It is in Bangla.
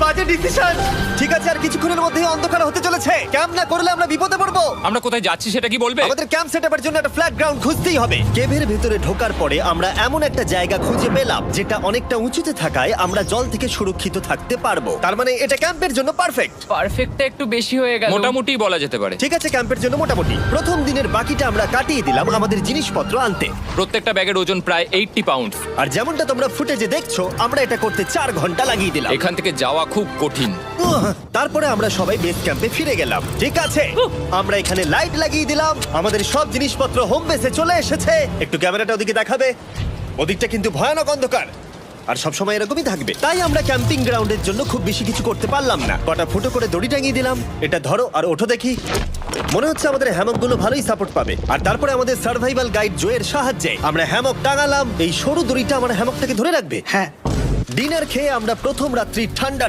বাজে ডিসিশন। ঠিক আছে, আর কিছুক্ষণের মধ্যেই অন্ধকার হতে চলেছে। ক্যাম্প না করলে আমরা বিপদে পড়বো। আমরা কোথায় যাচ্ছি সেটা কি বলবে? আমাদের ক্যাম্প সেটআপের জন্য একটা ফ্ল্যাট গ্রাউন্ড খুঁজতেই হবে। কেভের ভেতরে ঢোকার পরে আমরা এমন একটা জায়গা খুঁজে পেলাম যেটা অনেকটা উঁচুতে থাকায় আমরা জল থেকে সুরক্ষিত থাকতে পারবো। তার মানে এটা ক্যাম্পের জন্য পারফেক্ট। পারফেক্টটা একটু বেশি হয়ে গেল। মোটামুটি বলা যেতে পারে। ঠিক আছে, ক্যাম্পের জন্য মোটামুটি। প্রথম দিনের বাকিটা আমরা কাটিয়ে দিলাম আমাদের জিনিসপত্র আনতে। প্রত্যেকটা ব্যাগের ওজন প্রায় 80 পাউন্ড। আর যেমনটা তোমরা ফুটেজে দেখছো, আমরা এটা করতে 4 ঘন্টা লাগিয়ে দিলাম। এখান থেকে যাওয়া খুব কঠিন। তারপরে আমরা সবাই বেস ক্যাম্পে ফিরে গেলাম। ঠিক আছে, আমরা এখানে লাইট লাগিয়ে দিলাম। আমাদের সব জিনিসপত্র হোম বেসে চলে এসেছে। একটু ক্যামেরাটা ওদিকে দেখাবে? ওদিকটা কিন্তু ভয়ানক অন্ধকার, আর সবসময় এরকমই থাকবে। তাই আমরা ক্যাম্পিং গ্রাউন্ডের জন্য খুব বেশি কিছু করতে পারলাম না। কটা ফুটো করে দড়ি টাঙিয়ে দিলাম। এটা ধরো আর ওঠো দেখি। মনে হচ্ছে আমাদের হ্যামকগুলো ভালোই সাপোর্ট পাবে। আর তারপরে আমাদের সার্ভাইভাল গাইড জোয়ের সাহায্যে আমরা হ্যামক টাঙালাম। এই সরু দড়িটা আমার হ্যামকটাকে ধরে রাখবে। হ্যাঁ। ডিনার খেয়ে আমরা প্রথম রাত্রি ঠান্ডার